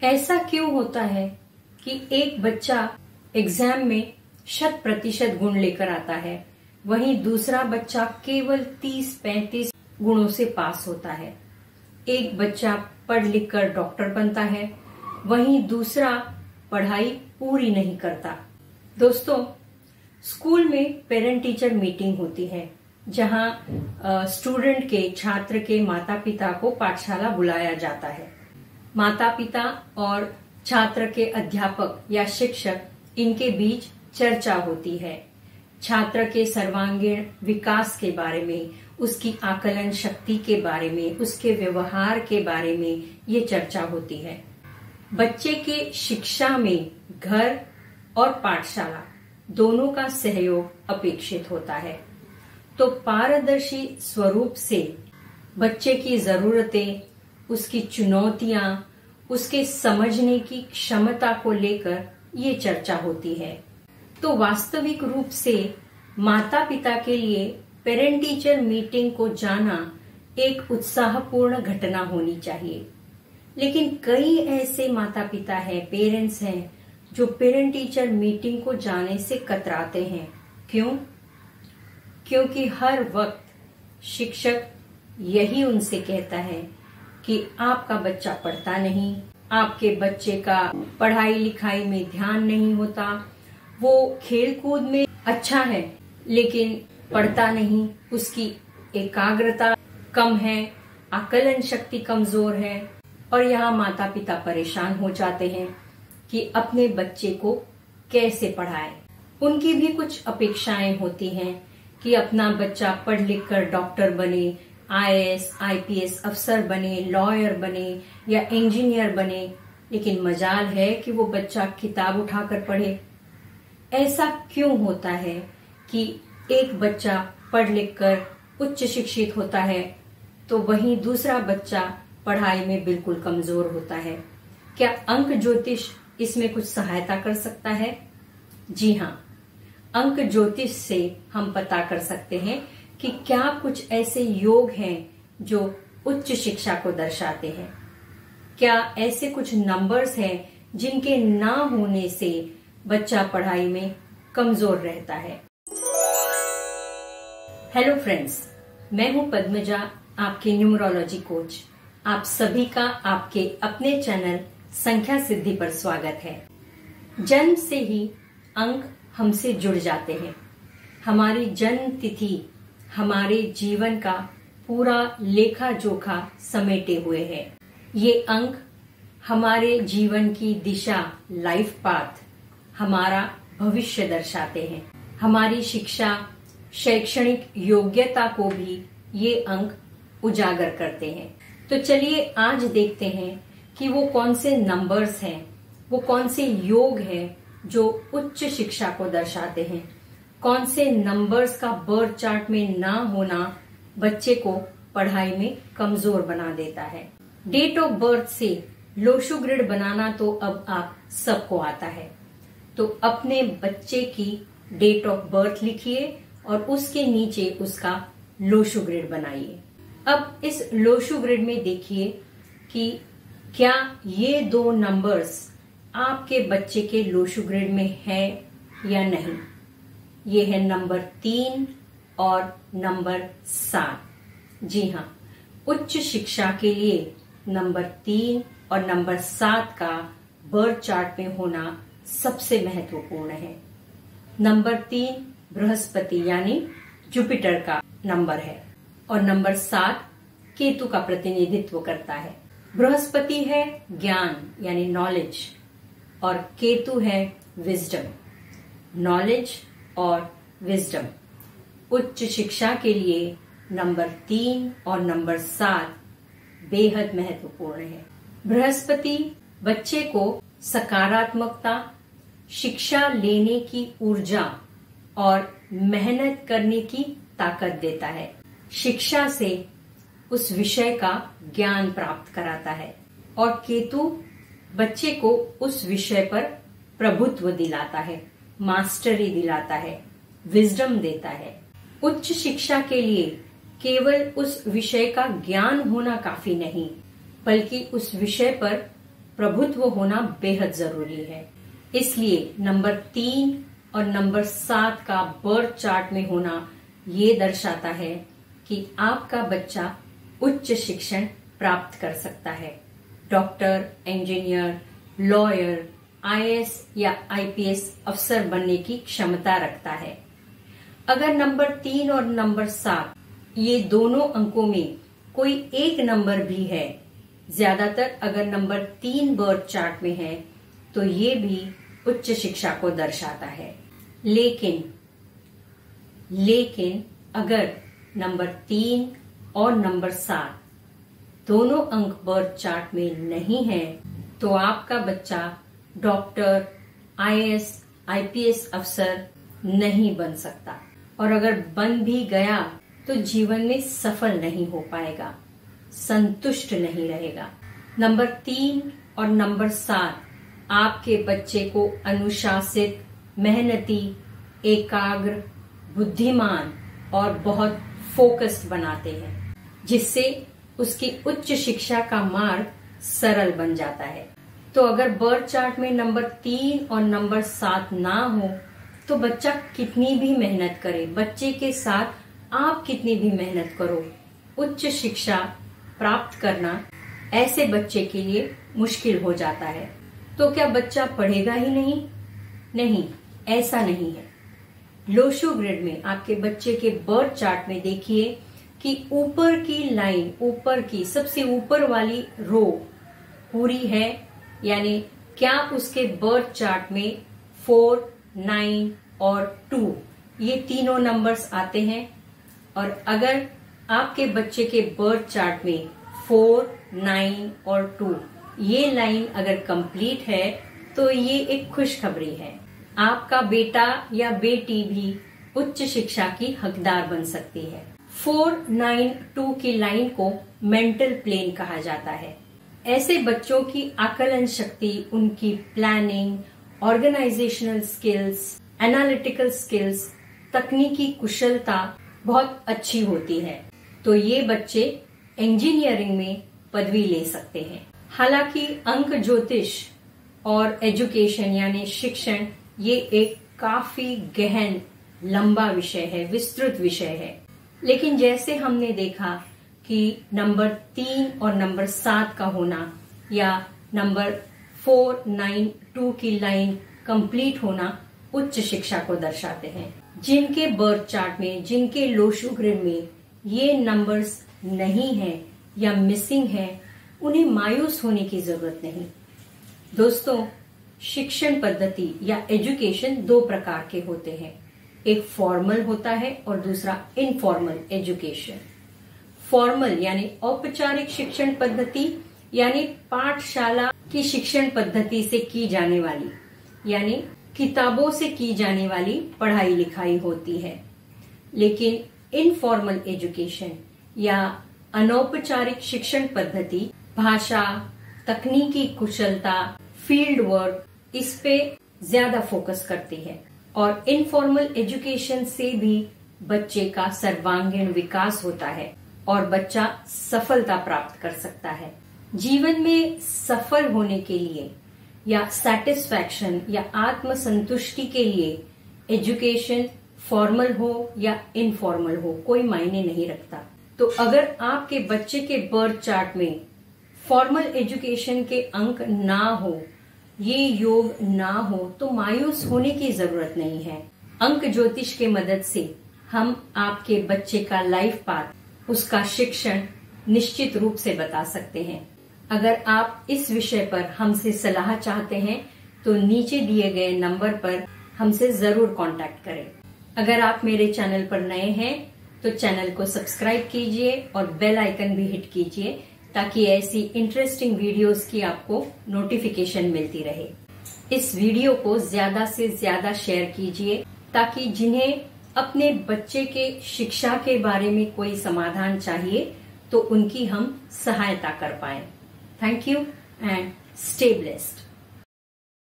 ऐसा क्यों होता है कि एक बच्चा एग्जाम में 100% गुण लेकर आता है, वहीं दूसरा बच्चा केवल 30-35 गुणों से पास होता है। एक बच्चा पढ़ लिख कर डॉक्टर बनता है, वहीं दूसरा पढ़ाई पूरी नहीं करता। दोस्तों, स्कूल में पेरेंट टीचर मीटिंग होती है, जहां स्टूडेंट के, छात्र के माता पिता को पाठशाला बुलाया जाता है। माता पिता और छात्र के अध्यापक या शिक्षक, इनके बीच चर्चा होती है। छात्र के सर्वांगीण विकास के बारे में, उसकी आकलन शक्ति के बारे में, उसके व्यवहार के बारे में ये चर्चा होती है। बच्चे के शिक्षा में घर और पाठशाला दोनों का सहयोग अपेक्षित होता है। तो पारदर्शी स्वरूप से बच्चे की जरूरतें, उसकी चुनौतियां, उसके समझने की क्षमता को लेकर ये चर्चा होती है। तो वास्तविक रूप से माता पिता के लिए पेरेंट टीचर मीटिंग को जाना एक उत्साहपूर्ण घटना होनी चाहिए। लेकिन कई ऐसे माता पिता हैं, पेरेंट्स हैं, जो पेरेंट टीचर मीटिंग को जाने से कतराते हैं। क्यों? क्योंकि हर वक्त शिक्षक यही उनसे कहता है कि आपका बच्चा पढ़ता नहीं, आपके बच्चे का पढ़ाई लिखाई में ध्यान नहीं होता, वो खेल कूद में अच्छा है लेकिन पढ़ता नहीं, उसकी एकाग्रता कम है, आकलन शक्ति कमजोर है। और यहाँ माता पिता परेशान हो जाते हैं कि अपने बच्चे को कैसे पढ़ाएं। उनकी भी कुछ अपेक्षाएं होती हैं कि अपना बच्चा पढ़ लिख कर डॉक्टर बने, IAS, IPS अफसर बने, लॉयर बने या इंजीनियर बने। लेकिन मजाल है कि वो बच्चा किताब उठाकर पढ़े। ऐसा क्यों होता है कि एक बच्चा पढ़ लिख कर उच्च शिक्षित होता है तो वहीं दूसरा बच्चा पढ़ाई में बिल्कुल कमजोर होता है? क्या अंक ज्योतिष इसमें कुछ सहायता कर सकता है? जी हाँ, अंक ज्योतिष से हम पता कर सकते हैं कि क्या कुछ ऐसे योग हैं जो उच्च शिक्षा को दर्शाते हैं। क्या ऐसे कुछ नंबर्स हैं जिनके ना होने से बच्चा पढ़ाई में कमजोर रहता है। हेलो फ्रेंड्स, मैं हूं पद्मजा, आपकी न्यूमरोलॉजी कोच। आप सभी का आपके अपने चैनल संख्या सिद्धि पर स्वागत है। जन्म से ही अंक हमसे जुड़ जाते हैं। हमारी जन्म तिथि हमारे जीवन का पूरा लेखा जोखा समेटे हुए है। ये अंक हमारे जीवन की दिशा, लाइफ पाथ, हमारा भविष्य दर्शाते हैं। हमारी शिक्षा, शैक्षणिक योग्यता को भी ये अंक उजागर करते हैं। तो चलिए आज देखते हैं कि वो कौन से नंबर्स हैं, वो कौन से योग हैं जो उच्च शिक्षा को दर्शाते हैं। कौन से नंबर्स का बर्थ चार्ट में ना होना बच्चे को पढ़ाई में कमजोर बना देता है। डेट ऑफ बर्थ से लोशु ग्रिड बनाना तो अब आप सबको आता है। तो अपने बच्चे की डेट ऑफ बर्थ लिखिए और उसके नीचे उसका लोशु ग्रिड बनाइए। अब इस लोशु ग्रिड में देखिए कि क्या ये दो नंबर्स आपके बच्चे के लोशु ग्रिड में है या नहीं। ये है नंबर 3 और नंबर 7। जी हाँ, उच्च शिक्षा के लिए नंबर 3 और नंबर 7 का बर्थ चार्ट में होना सबसे महत्वपूर्ण है। नंबर 3 बृहस्पति यानी जुपिटर का नंबर है और नंबर 7 केतु का प्रतिनिधित्व करता है। बृहस्पति है ज्ञान यानी नॉलेज और केतु है विजडम, नॉलेज और विजडम। उच्च शिक्षा के लिए नंबर 3 और नंबर 7 बेहद महत्वपूर्ण है। बृहस्पति बच्चे को सकारात्मकता, शिक्षा लेने की ऊर्जा और मेहनत करने की ताकत देता है। शिक्षा से उस विषय का ज्ञान प्राप्त कराता है और केतु बच्चे को उस विषय पर प्रभुत्व दिलाता है, मास्टरी दिलाता है, विजडम देता है। उच्च शिक्षा के लिए केवल उस विषय का ज्ञान होना काफी नहीं, बल्कि उस विषय पर प्रभुत्व होना बेहद जरूरी है। इसलिए नंबर 3 और नंबर 7 का बर्थ चार्ट में होना ये दर्शाता है कि आपका बच्चा उच्च शिक्षण प्राप्त कर सकता है। डॉक्टर, इंजीनियर, लॉयर, आईएएस या आईपीएस अफसर बनने की क्षमता रखता है। अगर नंबर 3 और नंबर 7 ये दोनों अंकों में कोई एक नंबर भी है, ज्यादातर अगर नंबर 3 बर्थ चार्ट में है तो ये भी उच्च शिक्षा को दर्शाता है। लेकिन अगर नंबर 3 और नंबर 7 दोनों अंक बर्थ चार्ट में नहीं है तो आपका बच्चा डॉक्टर, आईएएस, आईपीएस अफसर नहीं बन सकता, और अगर बन भी गया तो जीवन में सफल नहीं हो पाएगा, संतुष्ट नहीं रहेगा। नंबर 3 और नंबर 7 आपके बच्चे को अनुशासित, मेहनती, एकाग्र, बुद्धिमान और बहुत फोकस्ड बनाते हैं, जिससे उसकी उच्च शिक्षा का मार्ग सरल बन जाता है। तो अगर बर्थ चार्ट में नंबर 3 और नंबर 7 ना हो तो बच्चा कितनी भी मेहनत करे, बच्चे के साथ आप कितनी भी मेहनत करो, उच्च शिक्षा प्राप्त करना ऐसे बच्चे के लिए मुश्किल हो जाता है। तो क्या बच्चा पढ़ेगा ही नहीं? नहीं, ऐसा नहीं है। लोशो ग्रिड में आपके बच्चे के बर्थ चार्ट में देखिए कि ऊपर की लाइन, ऊपर की सबसे ऊपर वाली रो पूरी है, यानी क्या उसके बर्थ चार्ट में 4, 9 और 2 ये तीनों नंबर्स आते हैं। और अगर आपके बच्चे के बर्थ चार्ट में 4, 9 और 2 ये लाइन अगर कंप्लीट है तो ये एक खुशखबरी है। आपका बेटा या बेटी भी उच्च शिक्षा की हकदार बन सकती है। 4, 9, 2 की लाइन को मेंटल प्लेन कहा जाता है। ऐसे बच्चों की आकलन शक्ति, उनकी planning, organisational skills, analytical skills, तकनीकी कुशलता बहुत अच्छी होती है। तो ये बच्चे इंजीनियरिंग में पदवी ले सकते हैं। हालांकि अंक ज्योतिष और एजुकेशन यानी शिक्षण ये एक काफी गहन, लंबा विषय है, विस्तृत विषय है। लेकिन जैसे हमने देखा कि नंबर 3 और नंबर 7 का होना या नंबर 4, 9, 2 की लाइन कंप्लीट होना उच्च शिक्षा को दर्शाते हैं। जिनके बर्थ चार्ट में, जिनके लोशो ग्रिड में ये नंबर्स नहीं है या मिसिंग है, उन्हें मायूस होने की जरूरत नहीं। दोस्तों, शिक्षण पद्धति या एजुकेशन 2 प्रकार के होते हैं। एक फॉर्मल होता है और दूसरा इनफॉर्मल एजुकेशन। फॉर्मल यानी औपचारिक शिक्षण पद्धति यानी पाठशाला की शिक्षण पद्धति से की जाने वाली, यानी किताबों से की जाने वाली पढ़ाई लिखाई होती है। लेकिन इनफॉर्मल एजुकेशन या अनौपचारिक शिक्षण पद्धति भाषा, तकनीकी कुशलता, फील्ड वर्क, इस पे ज्यादा फोकस करती है। और इनफॉर्मल एजुकेशन से भी बच्चे का सर्वांगीण विकास होता है और बच्चा सफलता प्राप्त कर सकता है। जीवन में सफल होने के लिए या सेटिस्फैक्शन या आत्मसंतुष्टि के लिए एजुकेशन फॉर्मल हो या इनफॉर्मल हो कोई मायने नहीं रखता। तो अगर आपके बच्चे के बर्थ चार्ट में फॉर्मल एजुकेशन के अंक ना हो, ये योग ना हो, तो मायूस होने की जरूरत नहीं है। अंक ज्योतिष के मदद से हम आपके बच्चे का लाइफ पाथ, उसका शिक्षण निश्चित रूप से बता सकते हैं। अगर आप इस विषय पर हमसे सलाह चाहते हैं तो नीचे दिए गए नंबर पर हमसे जरूर कांटेक्ट करें। अगर आप मेरे चैनल पर नए हैं तो चैनल को सब्सक्राइब कीजिए और बेल आइकन भी हिट कीजिए ताकि ऐसी इंटरेस्टिंग वीडियोस की आपको नोटिफिकेशन मिलती रहे। इस वीडियो को ज्यादा से ज्यादा शेयर कीजिए ताकि जिन्हें अपने बच्चे के शिक्षा के बारे में कोई समाधान चाहिए तो उनकी हम सहायता कर पाएं। Thank you and stay blessed.